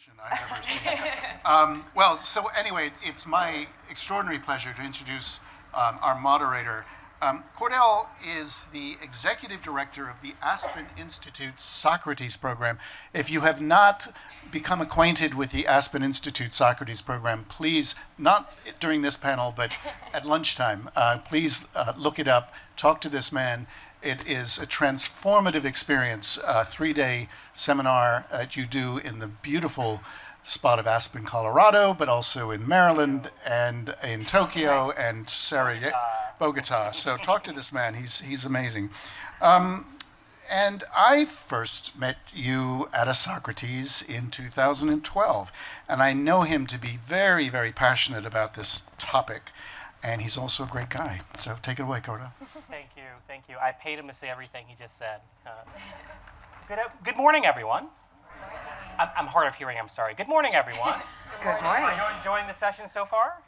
presentation I've ever seen. Well, so anyway, it's my extraordinary pleasure to introduce our moderator. Cordell is the executive director of the Aspen Institute's Socrates program. If you have not become acquainted with the Aspen Institute Socrates program, please, not during this panel, but at lunchtime, please look it up, talk to this man. It is a transformative experience, a 3-day seminar that you do in the beautiful spot of Aspen, Colorado, but also in Maryland and in Tokyo and Bogota. So talk to this man. He's amazing. And I first met you at a Socrates in 2012, and I know him to be very, very passionate about this topic, and he's also a great guy. So take it away, Cordell. Thank you. I paid him to say everything he just said. Good morning, everyone. I'm hard of hearing, I'm sorry. Good morning, everyone. Good morning. Are you enjoying the session so far?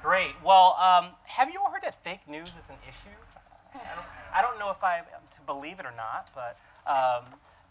Great. Well, have you all heard that fake news is an issue? I don't know if I to believe it or not, but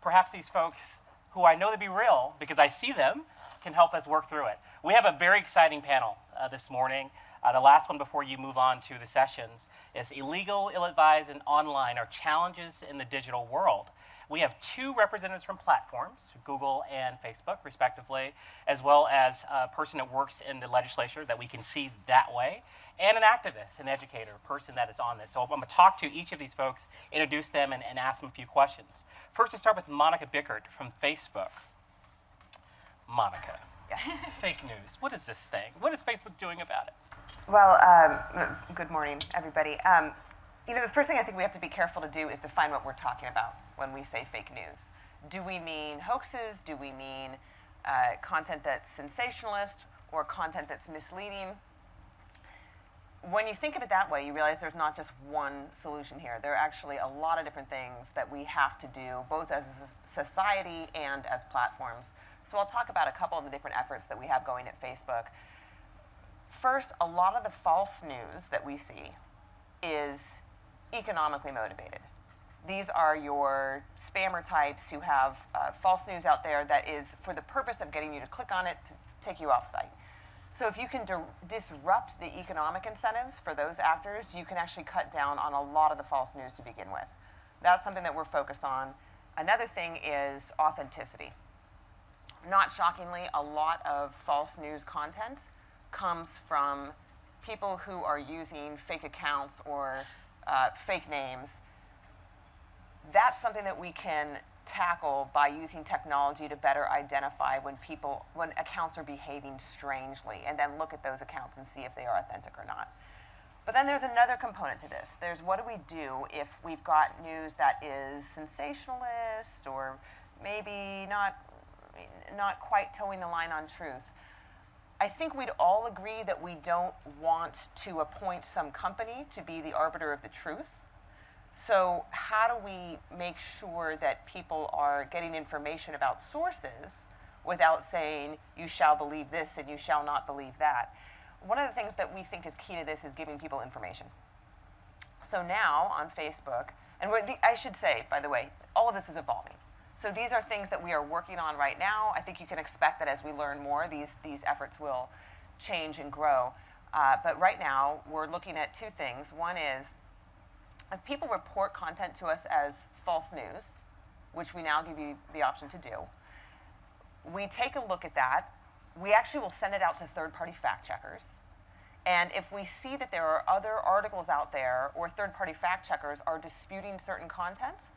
perhaps these folks, who I know to be real because I see them, can help us work through it. We have a very exciting panel this morning. The last one before you move on to the sessions is Illegal, Ill-Advised, and Online are Challenges in the Digital World. We have 2 representatives from platforms, Google and Facebook, respectively, as well as a person that works in the legislature that we can see that way, and an activist, an educator, a person that is on this. So I'm going to talk to each of these folks, introduce them, and ask them a few questions. First, let's start with Monica Bickert from Facebook. Monica, fake news. What is this thing? What is Facebook doing about it? Well, good morning, everybody. The first thing I think we have to be careful to do is define what we're talking about when we say fake news. Do we mean hoaxes? Do we mean content that's sensationalist or content that's misleading? When you think of it that way, you realize there's not just one solution here. There are actually a lot of different things that we have to do, both as a society and as platforms. So I'll talk about a couple of the different efforts that we have going at Facebook. First, a lot of the false news that we see is economically motivated. These are your spammer types who have false news out there that is for the purpose of getting you to click on it to take you off site. So if you can disrupt the economic incentives for those actors, you can actually cut down on a lot of the false news to begin with. That's something that we're focused on. Another thing is authenticity. Not shockingly, a lot of false news content comes from people who are using fake accounts or fake names. That's something that we can tackle by using technology to better identify when accounts are behaving strangely, and then look at those accounts and see if they are authentic or not. But then there's another component to this. There's what do we do if we've got news that is sensationalist or maybe not quite towing the line on truth. I think we'd all agree that we don't want to appoint some company to be the arbiter of the truth. So how do we make sure that people are getting information about sources without saying, you shall believe this and you shall not believe that? One of the things that we think is key to this is giving people information. So now on Facebook, and I should say, by the way, all of this is evolving. So these are things that we are working on right now. I think you can expect that as we learn more, these efforts will change and grow. But right now, we're looking at 2 things. One is, if people report content to us as false news, which we now give you the option to do, we take a look at that. We actually will send it out to third-party fact-checkers. And if we see that there are other articles out there or third-party fact-checkers are disputing certain content,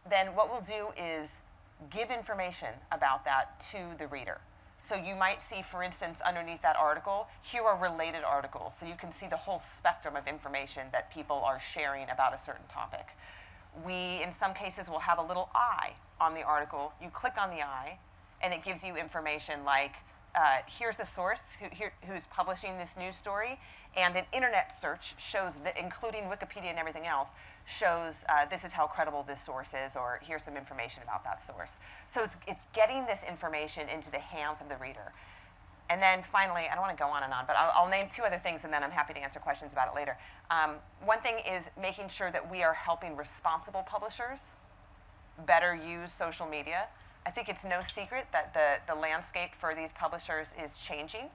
then what we'll do is give information about that to the reader. So you might see, for instance, underneath that article, here are related articles. So you can see the whole spectrum of information that people are sharing about a certain topic. We, in some cases, will have a little eye on the article. You click on the eye, and it gives you information like, here's the source who's publishing this news story, and an internet search shows that, including Wikipedia and everything else, shows this is how credible this source is, or here's some information about that source. So it's getting this information into the hands of the reader. And then finally, I don't want to go on and on, but I'll name 2 other things, and then I'm happy to answer questions about it later. One thing is making sure that we are helping responsible publishers better use social media. I think it's no secret that the landscape for these publishers is changing.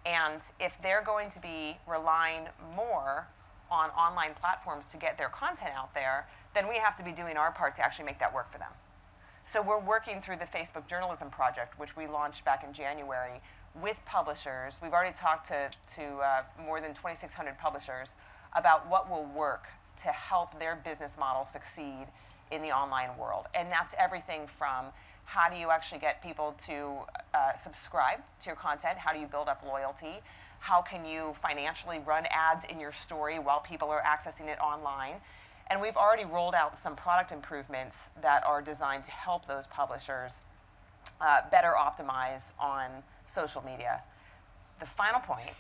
And if they're going to be relying more on online platforms to get their content out there, then we have to be doing our part to actually make that work for them. So we're working through the Facebook Journalism Project, which we launched back in January, with publishers. We've already talked to more than 2,600 publishers about what will work to help their business model succeed in the online world. And that's everything from how do you actually get people to subscribe to your content? How do you build up loyalty? How can you financially run ads in your story while people are accessing it online? And we've already rolled out some product improvements that are designed to help those publishers better optimize on social media. The final point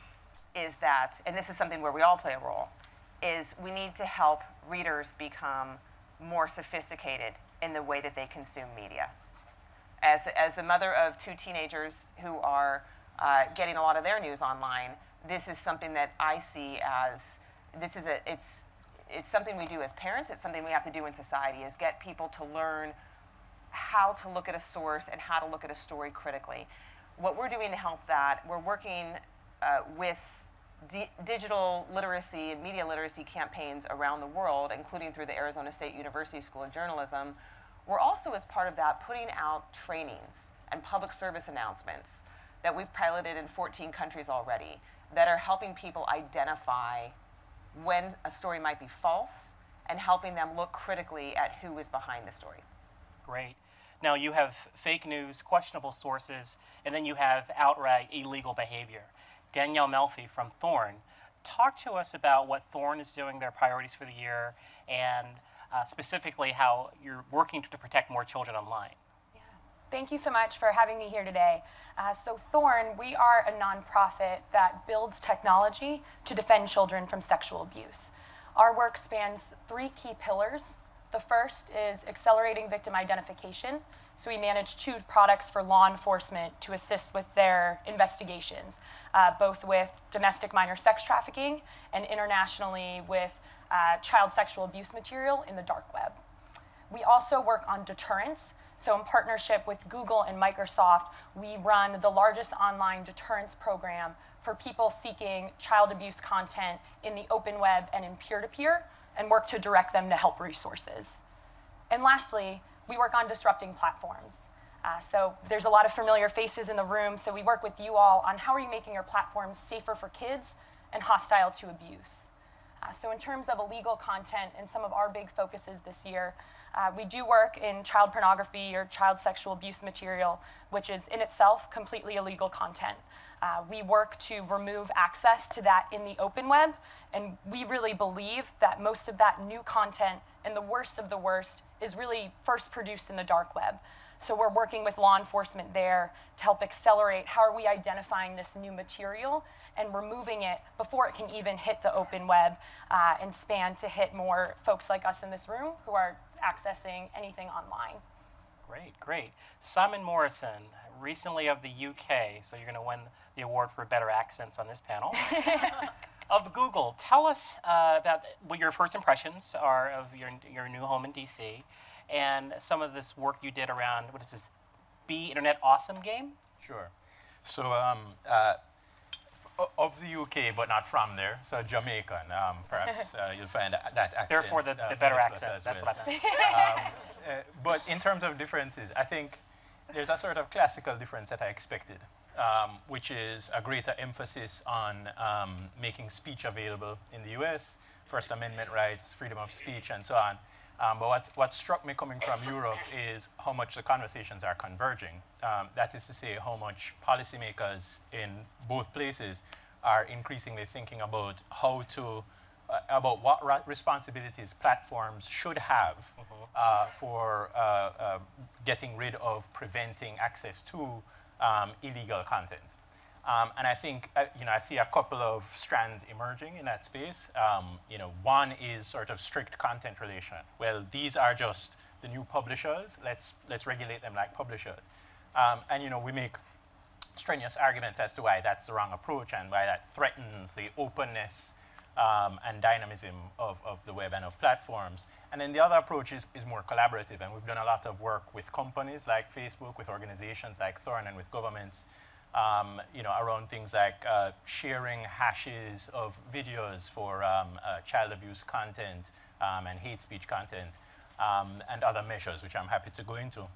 is that, and this is something where we all play a role, is we need to help readers become more sophisticated in the way that they consume media. As the mother of 2 teenagers who are getting a lot of their news online, this is something that I see as, it's something we do as parents, it's something we have to do in society, is get people to learn how to look at a source and how to look at a story critically. What we're doing to help that, we're working with digital literacy and media literacy campaigns around the world, including through the Arizona State University School of Journalism. We're also, as part of that, putting out trainings and public service announcements that we've piloted in 14 countries already that are helping people identify when a story might be false and helping them look critically at who is behind the story. Great. Now you have fake news, questionable sources, and then you have outright illegal behavior. Danielle Melfi from Thorn, talk to us about what Thorn is doing, their priorities for the year, and specifically how you're working to protect more children online. Yeah. Thank you so much for having me here today. So Thorn, we are a nonprofit that builds technology to defend children from sexual abuse. Our work spans 3 key pillars. The first is accelerating victim identification. So we manage 2 products for law enforcement to assist with their investigations, both with domestic minor sex trafficking and internationally with child sexual abuse material in the dark web. We also work on deterrence. So in partnership with Google and Microsoft, we run the largest online deterrence program for people seeking child abuse content in the open web and in peer-to-peer, and work to direct them to help resources. And lastly, we work on disrupting platforms. So there's a lot of familiar faces in the room, so we work with you all on how are you making your platforms safer for kids and hostile to abuse. So in terms of illegal content and some of our big focuses this year, we do work in child pornography or child sexual abuse material, which is in itself completely illegal content. We work to remove access to that in the open web, and we really believe that most of that new content and the worst of the worst is really first produced in the dark web. So we're working with law enforcement there to help accelerate how are we identifying this new material and removing it before it can even hit the open web and span to hit more folks like us in this room who are accessing anything online. Great, great. Simon Morrison, recently of the UK, so you're going to win the award for better accents on this panel. Of Google, tell us about what your first impressions are of your new home in DC and some of this work you did around, what is this, Be Internet Awesome game? Sure. So of the UK, but not from there, so Jamaican, perhaps you'll find that accent. Therefore, the better accent, that's what I meant. But in terms of differences, I think there's a sort of classical difference that I expected, which is a greater emphasis on making speech available in the US, First Amendment rights, freedom of speech, and so on. But what struck me coming from Europe is how much the conversations are converging. That is to say, how much policymakers in both places are increasingly thinking about how to, about what responsibilities platforms should have for getting rid of preventing access to illegal content. And I think, I see a couple of strands emerging in that space. One is sort of strict content regulation. Well, these are just the new publishers. Let's regulate them like publishers. And we make strenuous arguments as to why that's the wrong approach and why that threatens the openness and dynamism of the web and of platforms. And then the other approach is more collaborative, and we've done a lot of work with companies like Facebook, with organizations like Thorn, and with governments, around things like sharing hashes of videos for child abuse content and hate speech content, and other measures, which I'm happy to go into.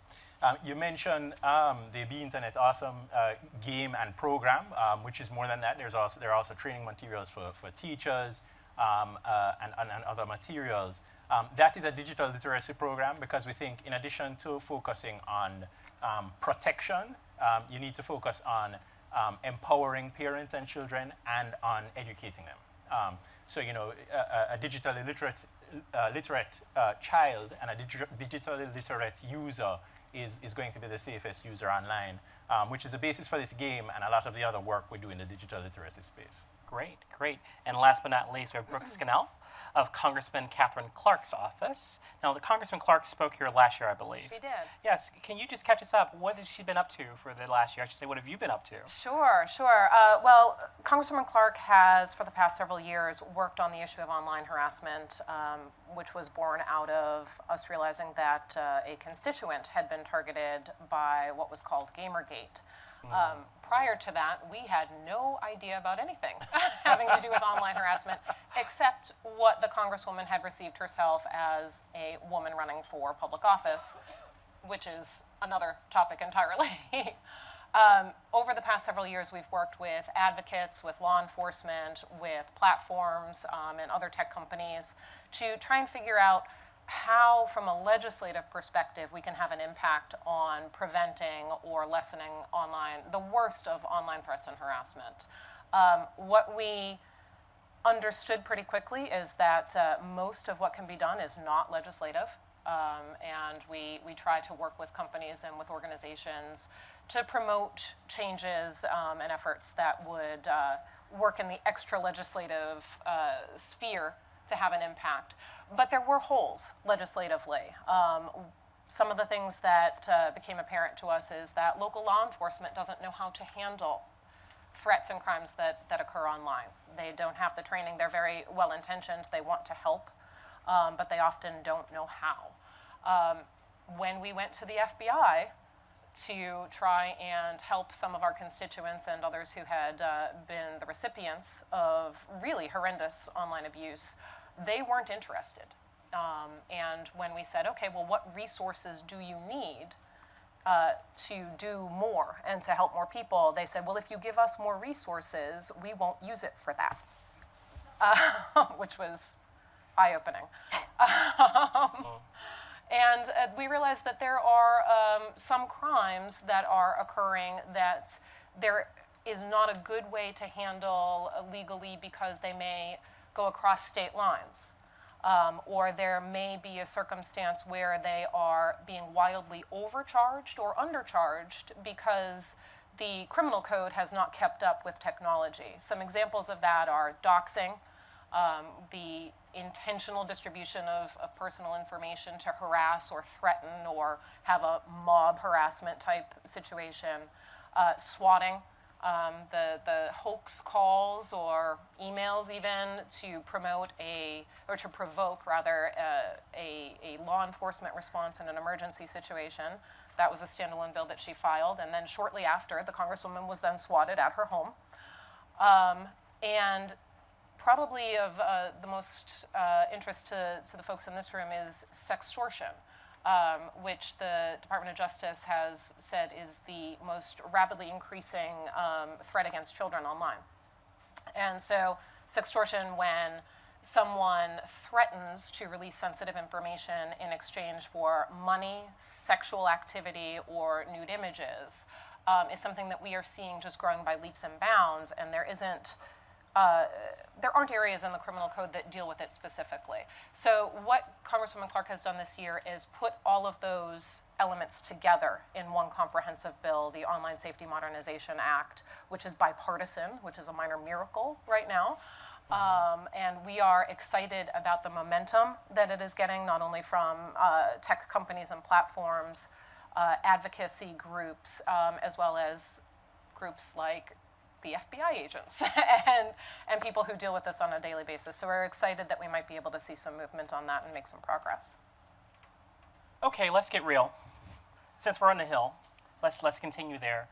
You mentioned the Be Internet Awesome game and program, which is more than that. There are also training materials for teachers and other materials. That is a digital literacy program because we think in addition to focusing on protection, you need to focus on empowering parents and children and on educating them. So, a digitally literate child and a digitally literate user is going to be the safest user online, which is the basis for this game and a lot of the other work we do in the digital literacy space. Great, great. And last but not least, we have Brook Scannell of Congressman Katherine Clark's office. Now, the Congressman Clark spoke here last year, I believe. She did. Yes. Can you just catch us up? What has she been up to for the last year? I should say, what have you been up to? Sure. Well, Congresswoman Clark has, for the past several years, worked on the issue of online harassment, which was born out of us realizing that a constituent had been targeted by what was called Gamergate. Prior to that, we had no idea about anything having to do with online harassment, except what the Congresswoman had received herself as a woman running for public office, which is another topic entirely. Over the past several years, we've worked with advocates, with law enforcement, with platforms, and other tech companies to try and figure out how, from a legislative perspective, we can have an impact on preventing or lessening the worst of online threats and harassment. What we understood pretty quickly is that most of what can be done is not legislative, and we try to work with companies and with organizations to promote changes and efforts that would work in the extra legislative sphere to have an impact. But there were holes legislatively. Some of the things that became apparent to us is that local law enforcement doesn't know how to handle threats and crimes that occur online. They don't have the training. They're very well-intentioned. They want to help, but they often don't know how. When we went to the FBI to try and help some of our constituents and others who had been the recipients of really horrendous online abuse, they weren't interested. And when we said, okay, well, what resources do you need to do more and to help more people? They said, well, if you give us more resources, we won't use it for that, which was eye-opening. And we realized that there are some crimes that are occurring that there is not a good way to handle legally because they may go across state lines. Or there may be a circumstance where they are being wildly overcharged or undercharged because the criminal code has not kept up with technology. Some examples of that are doxing, the intentional distribution of personal information to harass or threaten or have a mob harassment type situation, swatting, the hoax calls or emails even to promote to provoke rather a law enforcement response in an emergency situation. That was a standalone bill that she filed, and then shortly after, the Congresswoman was then swatted at her home. And probably of the most interest to the folks in this room is sextortion, which the Department of Justice has said is the most rapidly increasing threat against children online. And so sextortion, when someone threatens to release sensitive information in exchange for money, sexual activity, or nude images, is something that we are seeing just growing by leaps and bounds, and there aren't areas in the criminal code that deal with it specifically. So what Congresswoman Clark has done this year is put all of those elements together in one comprehensive bill, the Online Safety Modernization Act, which is bipartisan, which is a minor miracle right now. And we are excited about the momentum that it is getting, not only from tech companies and platforms, advocacy groups, as well as groups like the FBI agents and people who deal with this on a daily basis. So we're excited that we might be able to see some movement on that and make some progress. Okay, let's get real. Since we're on the Hill, let's continue there.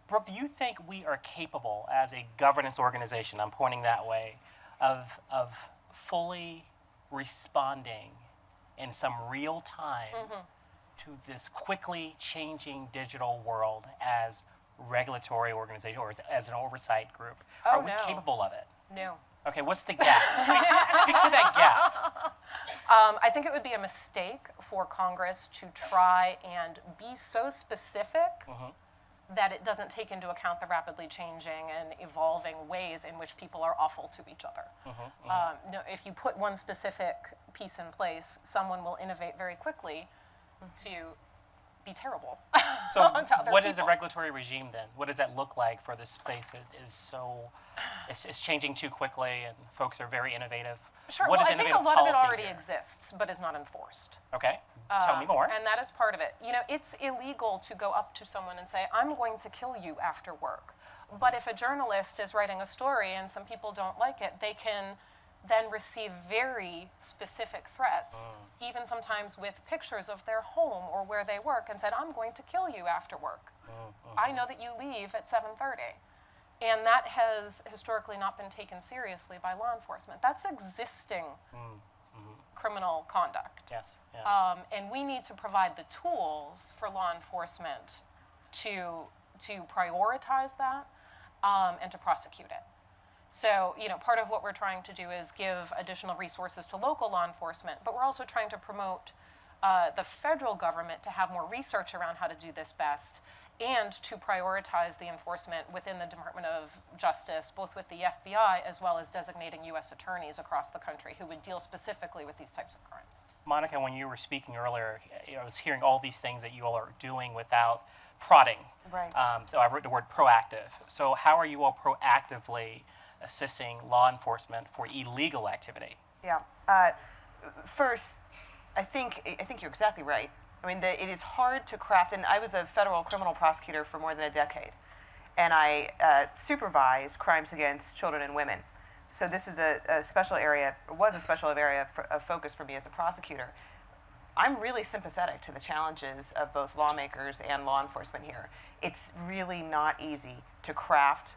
Brooke, do you think we are capable as a governance organization, I'm pointing that way, of fully responding in some real time to this quickly changing digital world as regulatory organization or as an oversight group? Oh, Are we capable of it? No. Okay, what's the gap? Speak to that gap. I think it would be a mistake for Congress to try and be so specific that it doesn't take into account the rapidly changing and evolving ways in which people are awful to each other. No, if you put one specific piece in place, someone will innovate very quickly to be terrible. So to other what is a people. regulatory regime then? What does that look like for this space? It's changing too quickly and folks are very innovative. Sure, What well, is I think a innovative lot of it policy already here? exists, but is not enforced. Okay, tell me more. And that is part of it. You know, it's illegal to go up to someone and say, I'm going to kill you after work. But if a journalist is writing a story and some people don't like it, they can then receive very specific threats, even sometimes with pictures of their home or where they work, and said, I'm going to kill you after work. I know that you leave at 7:30. And that has historically not been taken seriously by law enforcement. That's existing criminal conduct. Yes. And we need to provide the tools for law enforcement to prioritize that and to prosecute it. So, you know, part of what we're trying to do is give additional resources to local law enforcement, but we're also trying to promote the federal government to have more research around how to do this best and to prioritize the enforcement within the Department of Justice, both with the FBI as well as designating U.S. attorneys across the country who would deal specifically with these types of crimes. Monica, when you were speaking earlier, I was hearing all these things that you all are doing without prodding. Right. So I wrote the word proactive. So how are you all proactively assisting law enforcement for illegal activity? Yeah. First, I think you're exactly right. I mean, it is hard to craft, and I was a federal criminal prosecutor for more than a decade, and I supervised crimes against children and women. So this is a special area, was a special area of focus for me as a prosecutor. I'm really sympathetic to the challenges of both lawmakers and law enforcement here. It's really not easy to craft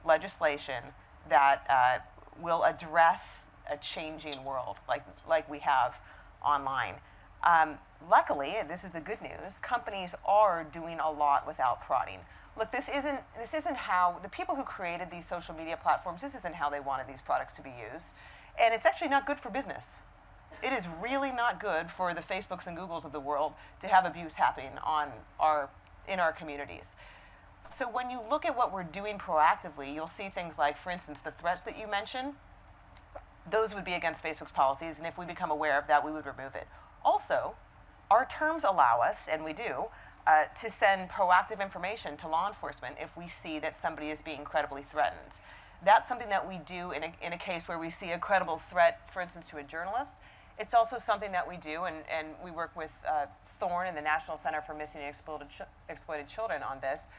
legislation that will address a changing world like we have online. Luckily, and this is the good news, companies are doing a lot without prodding. Look, this isn't how the people who created these social media platforms, this isn't how they wanted these products to be used. And it's actually not good for business. It is really not good for the Facebooks and Googles of the world to have abuse happening in our communities. So when you look at what we're doing proactively, you'll see things like, for instance, the threats that you mentioned, those would be against Facebook's policies, and if we become aware of that, we would remove it. Also, our terms allow us, and we do, to send proactive information to law enforcement if we see that somebody is being credibly threatened. That's something that we do in a case where we see a credible threat, for instance, to a journalist. It's also something that we do, and we work with Thorn and the National Center for Missing and Exploited Children on this,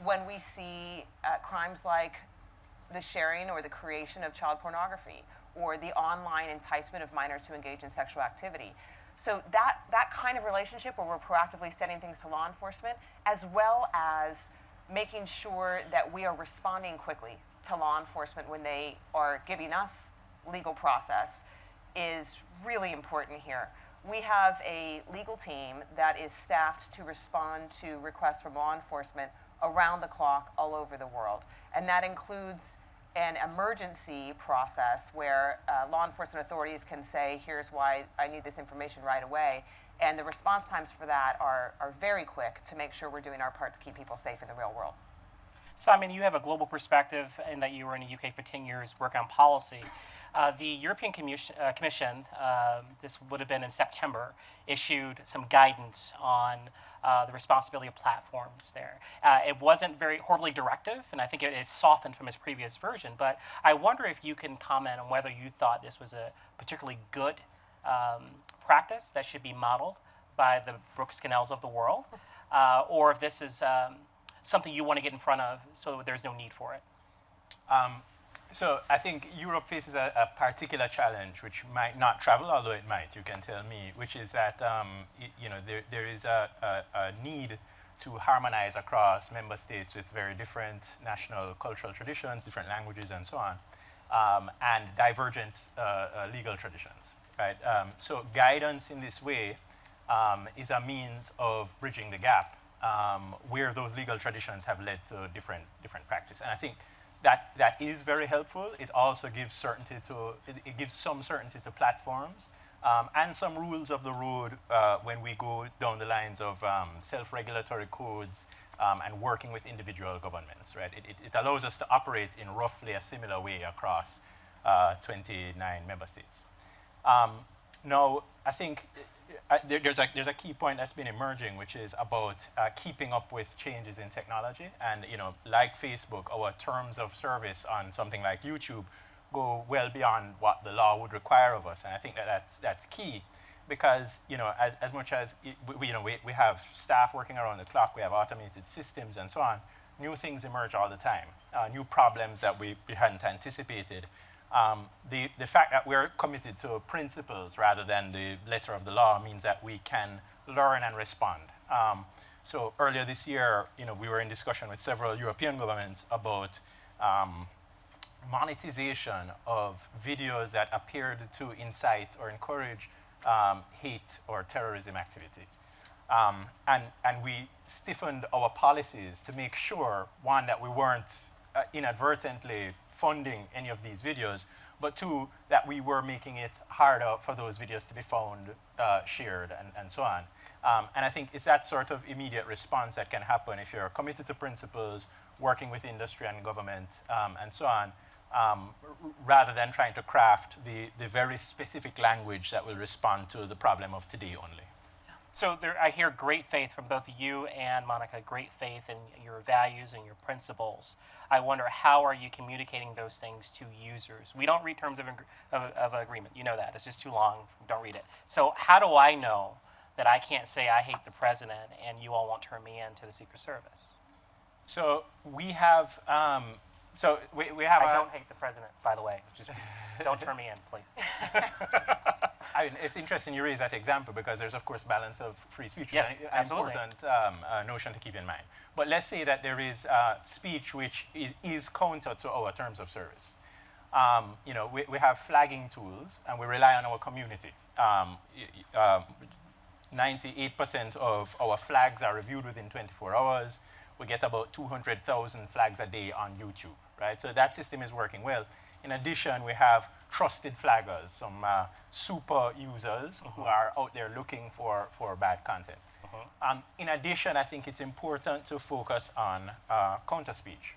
when we see crimes like the sharing or the creation of child pornography or the online enticement of minors to engage in sexual activity. So that kind of relationship where we're proactively sending things to law enforcement, as well as making sure that we are responding quickly to law enforcement when they are giving us legal process, is really important here. We have a legal team that is staffed to respond to requests from law enforcement around the clock all over the world. And that includes an emergency process where law enforcement authorities can say, here's why I need this information right away. And the response times for that are very quick to make sure we're doing our part to keep people safe in the real world. Simon, you have a global perspective in that you were in the UK for 10 years, work on policy. The European Commission, this would have been in September, issued some guidance on the responsibility of platforms there. It wasn't very horribly directive, and I think it softened from its previous version, but I wonder if you can comment on whether you thought this was a particularly good practice that should be modeled by the Brook Scannells of the world, or if this is something you want to get in front of so there's no need for it? So I think Europe faces a particular challenge, which might not travel, although it might, you can tell me, which is that there is a need to harmonize across member states with very different national cultural traditions, different languages, and so on, and divergent legal traditions. Right? So guidance in this way is a means of bridging the gap where those legal traditions have led to different practice. And I think that is very helpful. It also gives certainty it gives some certainty to platforms and some rules of the road when we go down the lines of self-regulatory codes and working with individual governments. Right? It allows us to operate in roughly a similar way across 29 member states. Now, I think there's a key point that's been emerging, which is about keeping up with changes in technology. And like Facebook, our terms of service on something like YouTube go well beyond what the law would require of us. And I think that's key, because as much as we have staff working around the clock, we have automated systems and so on. New things emerge all the time, new problems that we hadn't anticipated. The fact that we're committed to principles rather than the letter of the law means that we can learn and respond. So earlier this year, we were in discussion with several European governments about monetization of videos that appeared to incite or encourage hate or terrorism activity. And we stiffened our policies to make sure, one, that we weren't inadvertently funding any of these videos, but two, that we were making it harder for those videos to be found, shared, and so on. And I think it's that sort of immediate response that can happen if you're committed to principles, working with industry and government, and so on, rather than trying to craft the very specific language that will respond to the problem of today only. So I hear great faith from both you and Monica, great faith in your values and your principles. I wonder, how are you communicating those things to users? We don't read terms of agreement. You know that. It's just too long. Don't read it. So how do I know that I can't say I hate the president and you all won't turn me in to the Secret Service? So we have... we have I don't hate the president, by the way. Just don't turn me in, please. It's interesting you raise that example, because there's, of course, balance of free speech. Yes, an absolutely. important notion to keep in mind. But let's say that there is speech which is counter to our terms of service. We have flagging tools, and we rely on our community. 98% of our flags are reviewed within 24 hours. We get about 200,000 flags a day on YouTube, right? So that system is working well. In addition, we have trusted flaggers, some super users who are out there looking for bad content. In addition, I think it's important to focus on counter speech,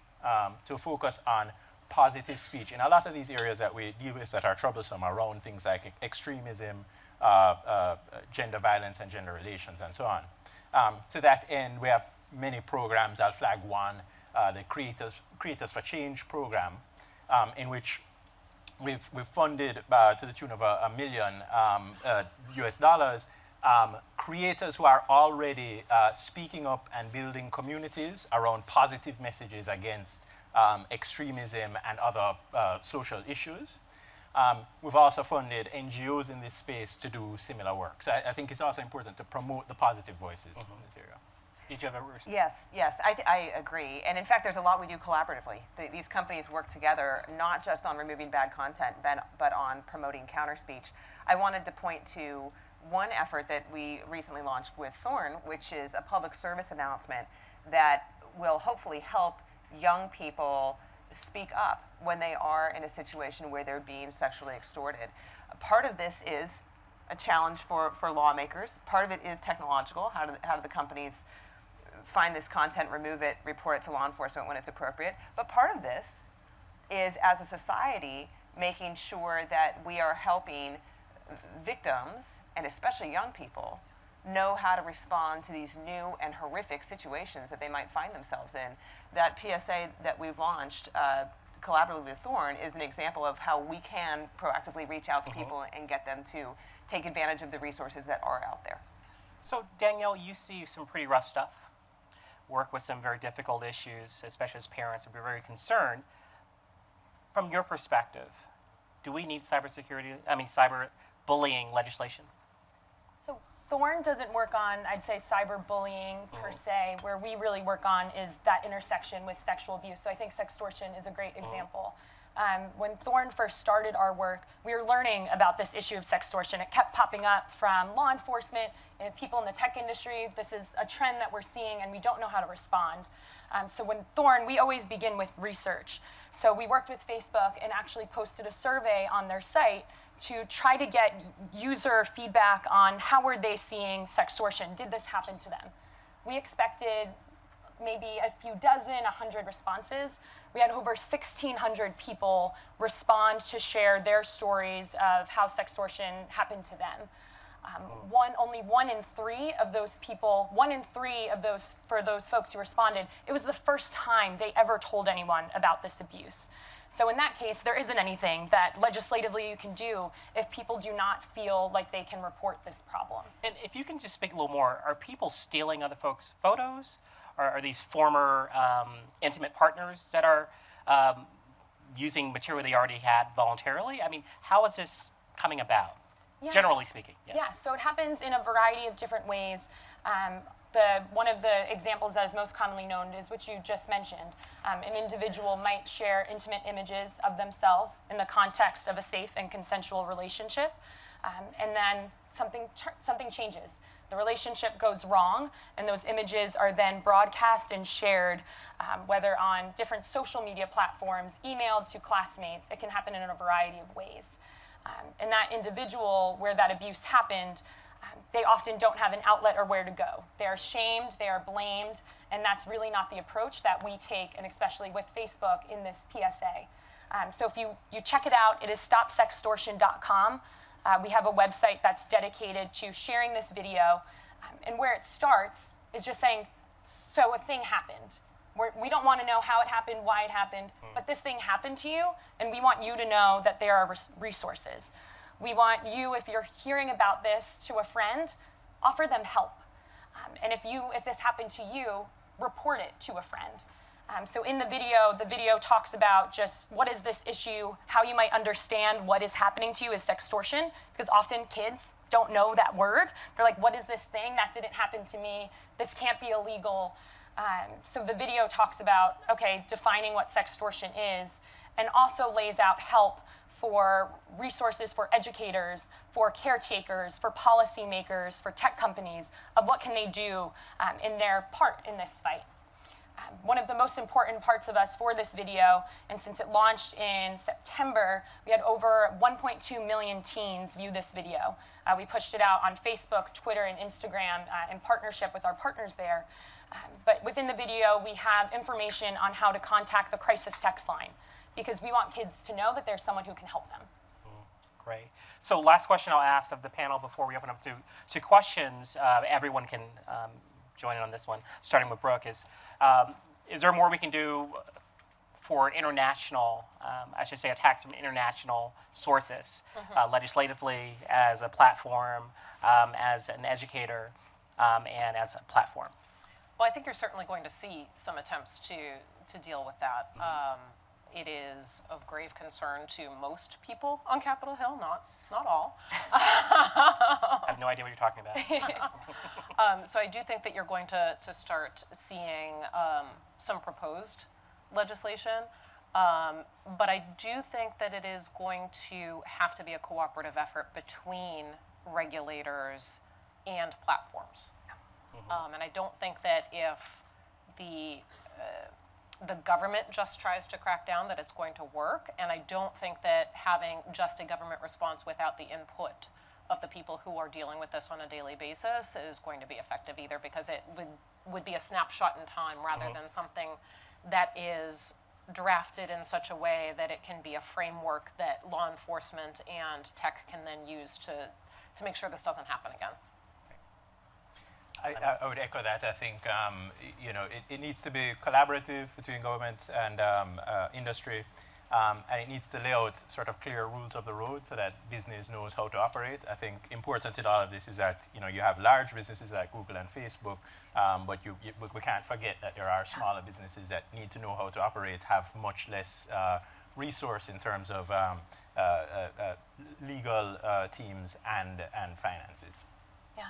to focus on positive speech. In a lot of these areas that we deal with that are troublesome around things like extremism, gender violence and gender relations, and so on. To that end, we have many programs. I'll flag one, the Creators for Change program, in which we've funded to the tune of $1 million US, creators who are already speaking up and building communities around positive messages against extremism and other social issues. We've also funded NGOs in this space to do similar work. So I think it's also important to promote the positive voices in this area. Did you have a Yes, I agree. And in fact, there's a lot we do collaboratively. These companies work together, not just on removing bad content, but on promoting counter speech. I wanted to point to one effort that we recently launched with Thorn, which is a public service announcement that will hopefully help young people speak up when they are in a situation where they're being sexually extorted. Part of this is a challenge for lawmakers. Part of it is technological. How do the companies find this content, remove it, report it to law enforcement when it's appropriate? But part of this is, as a society, making sure that we are helping victims, and especially young people, know how to respond to these new and horrific situations that they might find themselves in. That PSA that we've launched collaboratively with Thorn is an example of how we can proactively reach out to people and get them to take advantage of the resources that are out there. So Danielle, you see some pretty rough stuff. work with some very difficult issues, especially as parents, and we're very concerned. From your perspective, do we need cyber bullying legislation? So Thorn doesn't work on, I'd say, cyberbullying per se. Where we really work on is that intersection with sexual abuse. So I think sextortion is a great example. When Thorn first started our work, we were learning about this issue of sextortion. It kept popping up from law enforcement and people in the tech industry. This is a trend that we're seeing, and we don't know how to respond. So when Thorn, we always begin with research. So we worked with Facebook and actually posted a survey on their site to try to get user feedback on how were they seeing sextortion. Did this happen to them? We expected maybe a few dozen, 100 responses. We had over 1,600 people respond to share their stories of how sextortion happened to them. Only one in three of those people, for those folks who responded, it was the first time they ever told anyone about this abuse. So in that case, there isn't anything that legislatively you can do if people do not feel like they can report this problem. And if you can just speak a little more, are people stealing other folks' photos? Are these former intimate partners that are using material they already had voluntarily? I mean, how is this coming about, generally speaking? Yes. Yeah, so it happens in a variety of different ways. One of the examples that is most commonly known is what you just mentioned. An individual might share intimate images of themselves in the context of a safe and consensual relationship, and then something changes. The relationship goes wrong, and those images are then broadcast and shared, whether on different social media platforms, emailed to classmates. It can happen in a variety of ways. And that individual where that abuse happened, they often don't have an outlet or where to go. They are shamed, they are blamed, and that's really not the approach that we take, and especially with Facebook in this PSA. So if you check it out, it is stopsextortion.com. We have a website that's dedicated to sharing this video, and where it starts is just saying, so a thing happened. We don't want to know how it happened, why it happened, but this thing happened to you, and we want you to know that there are resources. We want you, if you're hearing about this to a friend, offer them help. And if this happened to you, report it to a friend. So in the video talks about just what is this issue, how you might understand what is happening to you is sextortion, because often kids don't know that word. They're like, what is this thing? That didn't happen to me. This can't be illegal. So the video talks about, defining what sextortion is, and also lays out help for resources for educators, for caretakers, for policymakers, for tech companies, of what can they do in their part in this fight. One of the most important parts of us for this video, and since it launched in September, we had over 1.2 million teens view this video. We pushed it out on Facebook, Twitter, and Instagram in partnership with our partners there. But within the video, we have information on how to contact the crisis text line, because we want kids to know that there's someone who can help them. Great. So last question I'll ask of the panel before we open up to questions. Everyone can join in on this one, starting with Brook. Is there more we can do for international, attacks from international sources, legislatively, as a platform, as an educator, and as a platform? Well, I think you're certainly going to see some attempts to deal with that. It is of grave concern to most people on Capitol Hill, not all. I have no idea what you're talking about. So I do think that you're going to start seeing some proposed legislation. But I do think that it is going to have to be a cooperative effort between regulators and platforms. And I don't think that if the government just tries to crack down, that it's going to work. And I don't think that having just a government response without the input of the people who are dealing with this on a daily basis is going to be effective either, because it would be a snapshot in time rather than something that is drafted in such a way that it can be a framework that law enforcement and tech can then use to make sure this doesn't happen again. I would echo that. I think it needs to be collaborative between government and industry. and it needs to lay out sort of clear rules of the road so that business knows how to operate. I think important in all of this is that you have large businesses like Google and Facebook, but we can't forget that there are smaller businesses that need to know how to operate, have much less resource in terms of legal teams and finances. Yeah.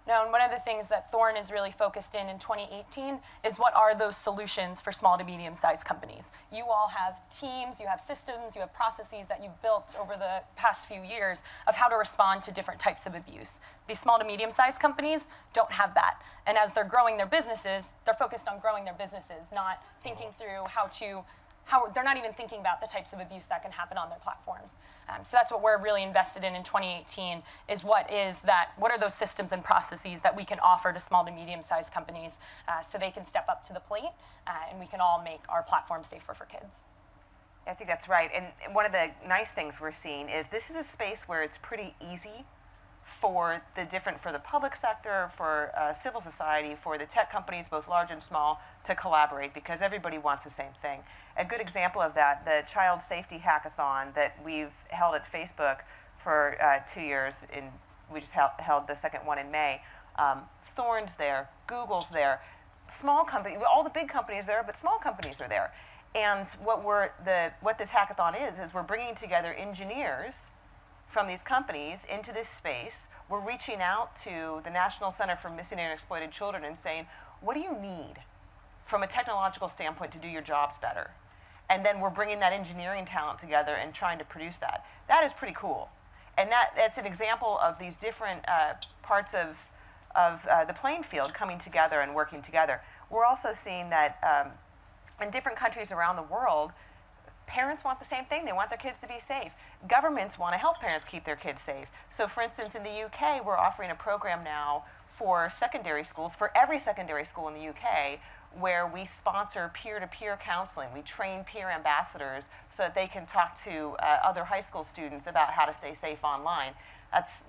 Now, and one of the things that Thorn is really focused in 2018 is what are those solutions for small to medium-sized companies. You all have teams, you have systems, you have processes that you've built over the past few years of how to respond to different types of abuse. These small to medium-sized companies don't have that. And as they're growing their businesses, they're focused on growing their businesses, not thinking through how they're not even thinking about the types of abuse that can happen on their platforms. So that's what we're really invested in 2018 is what are those systems and processes that we can offer to small to medium-sized companies so they can step up to the plate and we can all make our platform safer for kids. I think that's right. And one of the nice things we're seeing is this is a space where it's pretty easy for the public sector, for civil society, for the tech companies, both large and small, to collaborate because everybody wants the same thing. A good example of that, the Child Safety Hackathon that we've held at Facebook for 2 years, we just held the second one in May. Thorn's there, Google's there, small companies, all the big companies there, but small companies are there. And what this hackathon is we're bringing together engineers from these companies into this space. We're reaching out to the National Center for Missing and Exploited Children and saying, what do you need from a technological standpoint to do your jobs better? And then we're bringing that engineering talent together and trying to produce that. That is pretty cool. And that's an example of these different parts of the playing field coming together and working together. We're also seeing that in different countries around the world, parents want the same thing. They want their kids to be safe. Governments want to help parents keep their kids safe. So for instance, in the UK, we're offering a program now for secondary schools, for every secondary school in the UK, where we sponsor peer-to-peer counseling. We train peer ambassadors so that they can talk to other high school students about how to stay safe online. That's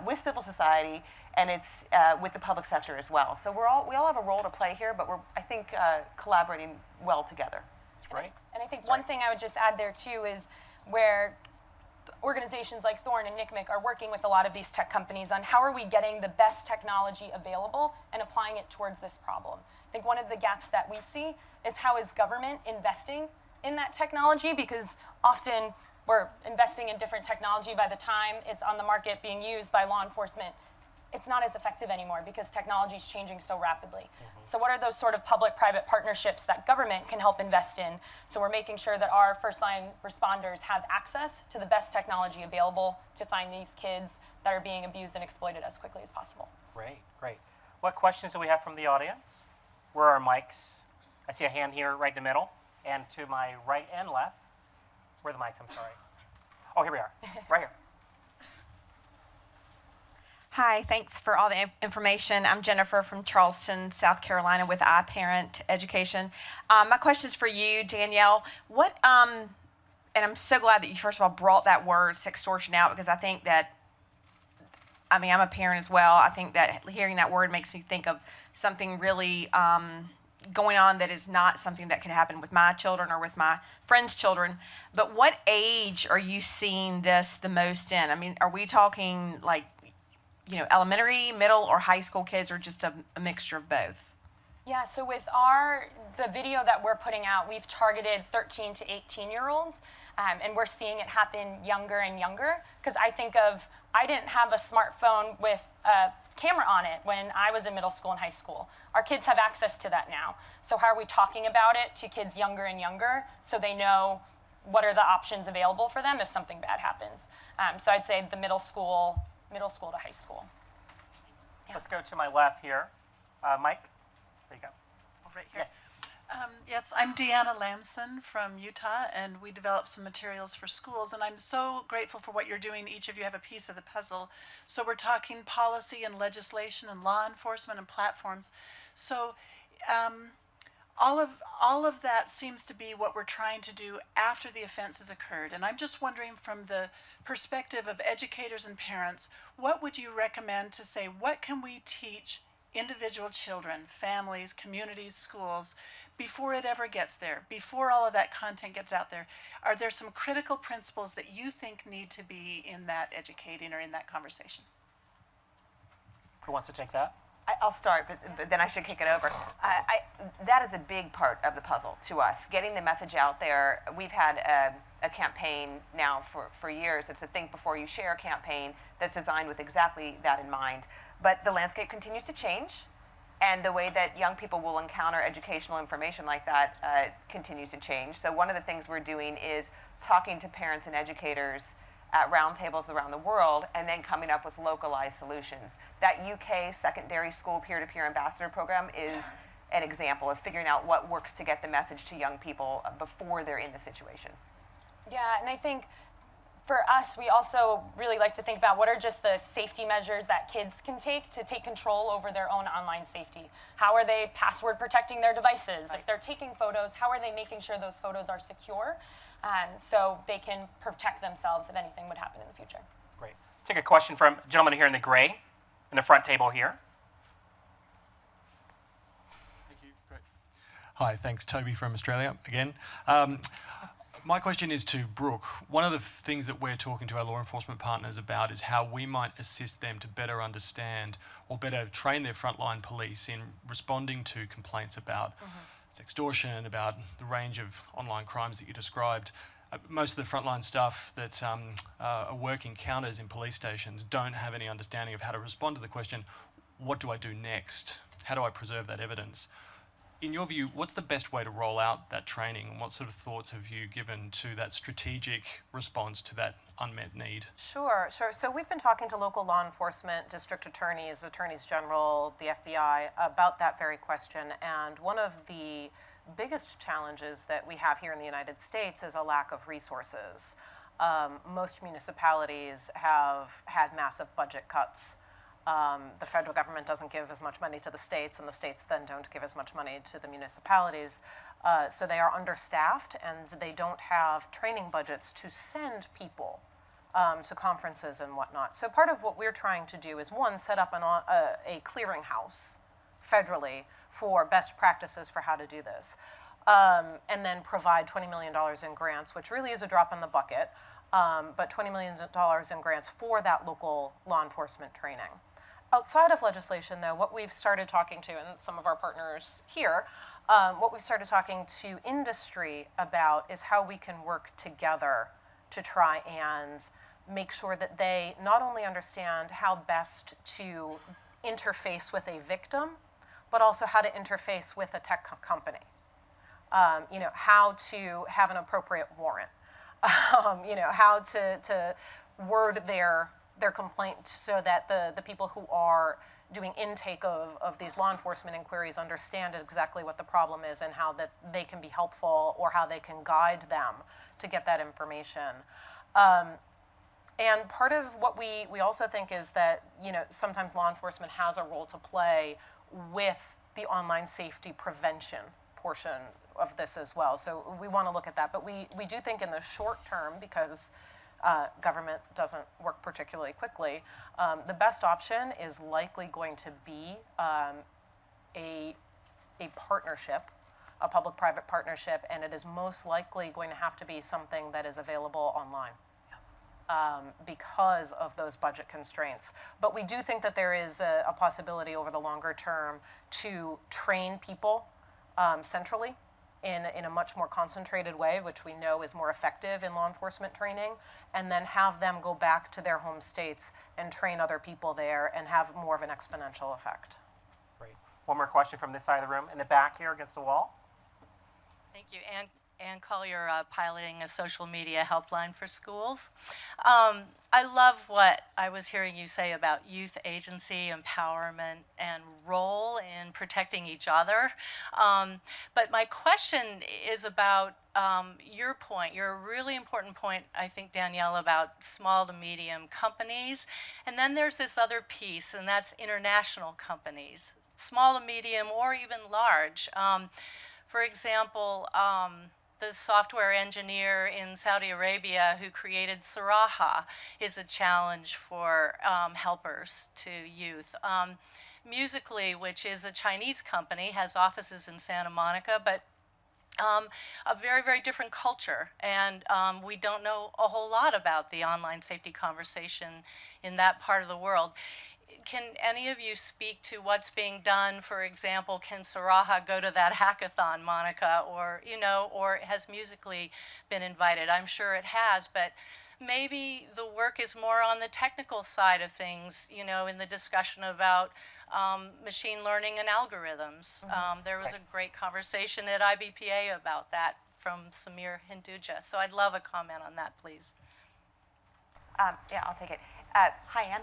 with civil society, and it's with the public sector as well. So we all have a role to play here, but we're, I think, collaborating well together. Great. And I think one thing I would just add there too is where organizations like Thorn and NCMEC are working with a lot of these tech companies on how are we getting the best technology available and applying it towards this problem. I think one of the gaps that we see is how is government investing in that technology, because often we're investing in different technology. By the time it's on the market being used by law enforcement, it's not as effective anymore because technology is changing so rapidly. So what are those sort of public-private partnerships that government can help invest in? So we're making sure that our first-line responders have access to the best technology available to find these kids that are being abused and exploited as quickly as possible. Great, great. What questions do we have from the audience? Where are mics? I see a hand here right in the middle. And to my right and left. Where are the mics? I'm sorry. Oh, here we are. Right here. Hi, thanks for all the information. I'm Jennifer from Charleston, South Carolina with iParent Education. My question is for you, Danielle. And I'm so glad that you first of all brought that word sextortion out, because I think that, I'm a parent as well. I think that hearing that word makes me think of something really going on that is not something that could happen with my children or with my friends' children. But what age are you seeing this the most in? Are we talking like, elementary, middle, or high school kids, or just a mixture of both? Yeah, so with the video that we're putting out, we've targeted 13 to 18-year-olds, and we're seeing it happen younger and younger. Because I didn't have a smartphone with a camera on it when I was in middle school and high school. Our kids have access to that now. So how are we talking about it to kids younger and younger so they know what are the options available for them if something bad happens? So I'd say the middle school to high school. Yeah. Let's go to my left here. Mike, there you go. Right here. Yes. Yes, I'm Deanna Lamson from Utah, and we develop some materials for schools, and I'm so grateful for what you're doing. Each of you have a piece of the puzzle. So we're talking policy and legislation and law enforcement and platforms. So all of that seems to be what we're trying to do after the offense has occurred. And I'm just wondering, from the perspective of educators and parents, what would you recommend to say, what can we teach individual children, families, communities, schools, before it ever gets there, before all of that content gets out there? Are there some critical principles that you think need to be in that educating or in that conversation? Who wants to take that? I'll start, but then I should kick it over. That is a big part of the puzzle to us, getting the message out there. We've had a campaign now for years. It's a Think Before You Share campaign that's designed with exactly that in mind. But the landscape continues to change, and the way that young people will encounter educational information like that continues to change. So one of the things we're doing is talking to parents and educators at roundtables around the world, and then coming up with localized solutions. That UK secondary school peer-to-peer ambassador program is an example of figuring out what works to get the message to young people before they're in the situation. Yeah, and I think for us, we also really like to think about what are just the safety measures that kids can take to take control over their own online safety. How are they password protecting their devices? If they're taking photos, how are they making sure those photos are secure so they can protect themselves if anything would happen in the future? Great. Take a question from a gentleman here in the gray, in the front table here. Thank you. Great. Hi, thanks. Toby from Australia again. My question is to Brook. One of the things that we're talking to our law enforcement partners about is how we might assist them to better understand or better train their frontline police in responding to complaints about sextortion, about the range of online crimes that you described. Most of the frontline staff that are working counters in police stations don't have any understanding of how to respond to the question, what do I do next? How do I preserve that evidence? In your view, what's the best way to roll out that training, and what sort of thoughts have you given to that strategic response to that unmet need? Sure. So we've been talking to local law enforcement, district attorneys, attorneys general, the FBI about that very question. And one of the biggest challenges that we have here in the United States is a lack of resources. Most municipalities have had massive budget cuts. The federal government doesn't give as much money to the states, and the states then don't give as much money to the municipalities. So they are understaffed, and they don't have training budgets to send people to conferences and whatnot. So part of what we're trying to do is, one, set up a clearinghouse federally for best practices for how to do this, and then provide $20 million in grants, which really is a drop in the bucket, but $20 million in grants for that local law enforcement training. Outside of legislation, though, what we've started talking to, and some of our partners here, what we've started talking to industry about is how we can work together to try and make sure that they not only understand how best to interface with a victim, but also how to interface with a tech company. How to have an appropriate warrant. How to word their complaint so that the people who are doing intake of these law enforcement inquiries understand exactly what the problem is and how that they can be helpful or how they can guide them to get that information. And part of what we also think is that sometimes law enforcement has a role to play with the online safety prevention portion of this as well. So we want to look at that. But we do think in the short term, because government doesn't work particularly quickly, the best option is likely going to be a partnership, a public-private partnership, and it is most likely going to have to be something that is available online. Because of those budget constraints. But we do think that there is a possibility over the longer term to train people centrally in a much more concentrated way, which we know is more effective in law enforcement training, and then have them go back to their home states and train other people there and have more of an exponential effect. Great. One more question from this side of the room, in the back here against the wall. Thank you. Ann Collier, piloting a social media helpline for schools. I love what I was hearing you say about youth agency, empowerment, and role in protecting each other. But my question is about your point, your really important point, I think, Danielle, about small to medium companies. And then there's this other piece, and that's international companies, small to medium or even large. For example, the software engineer in Saudi Arabia who created Saraha is a challenge for helpers to youth. Musical.ly, which is a Chinese company, has offices in Santa Monica, but a very, very different culture. And we don't know a whole lot about the online safety conversation in that part of the world. Can any of you speak to what's being done? For example, can Saraha go to that hackathon, Monica, or, or has Musical.ly been invited? I'm sure it has, but maybe the work is more on the technical side of things, in the discussion about machine learning and algorithms. There was a great conversation at IBPA about that from Samir Hinduja. So I'd love a comment on that, please. Yeah, I'll take it. Hi, Ann.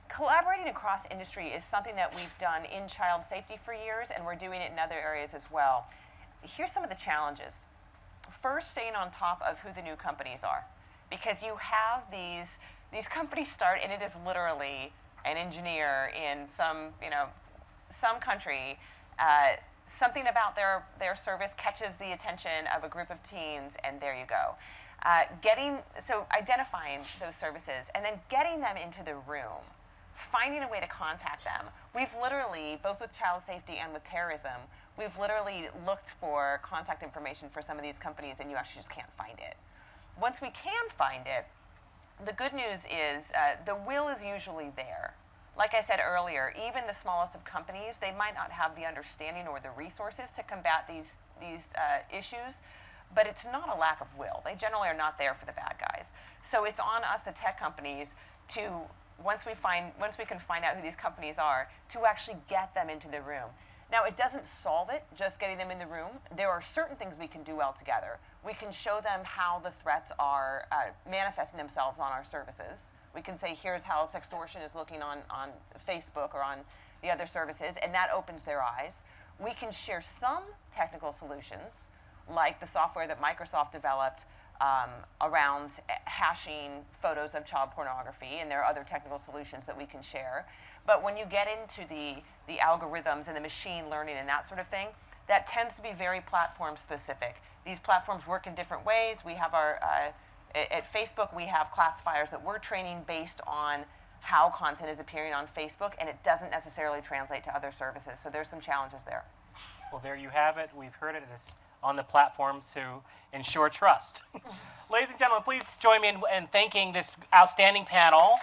Collaborating across industry is something that we've done in child safety for years, and we're doing it in other areas as well. Here's some of the challenges. First, staying on top of who the new companies are, because you have these companies start, and it is literally an engineer in some country. Something about their service catches the attention of a group of teens, and there you go. Identifying those services and then getting them into the room, finding a way to contact them. We've literally, both with child safety and with terrorism, we've literally looked for contact information for some of these companies, and you actually just can't find it. Once we can find it, the good news is the will is usually there. Like I said earlier, even the smallest of companies, they might not have the understanding or the resources to combat these issues, but it's not a lack of will. They generally are not there for the bad guys. So it's on us, the tech companies, to once we can find out who these companies are, to actually get them into the room. Now, it doesn't solve it, just getting them in the room. There are certain things we can do well together. We can show them how the threats are manifesting themselves on our services. We can say, here's how sextortion is looking on Facebook or on the other services, and that opens their eyes. We can share some technical solutions, like the software that Microsoft developed around hashing photos of child pornography, and there are other technical solutions that we can share. But when you get into the algorithms and the machine learning and that sort of thing, that tends to be very platform specific. These platforms work in different ways. We have at Facebook, we have classifiers that we're training based on how content is appearing on Facebook, and it doesn't necessarily translate to other services. So there's some challenges there. Well, there you have it. We've heard it is on the platforms to ensure trust. Ladies and gentlemen, please join me in thanking this outstanding panel.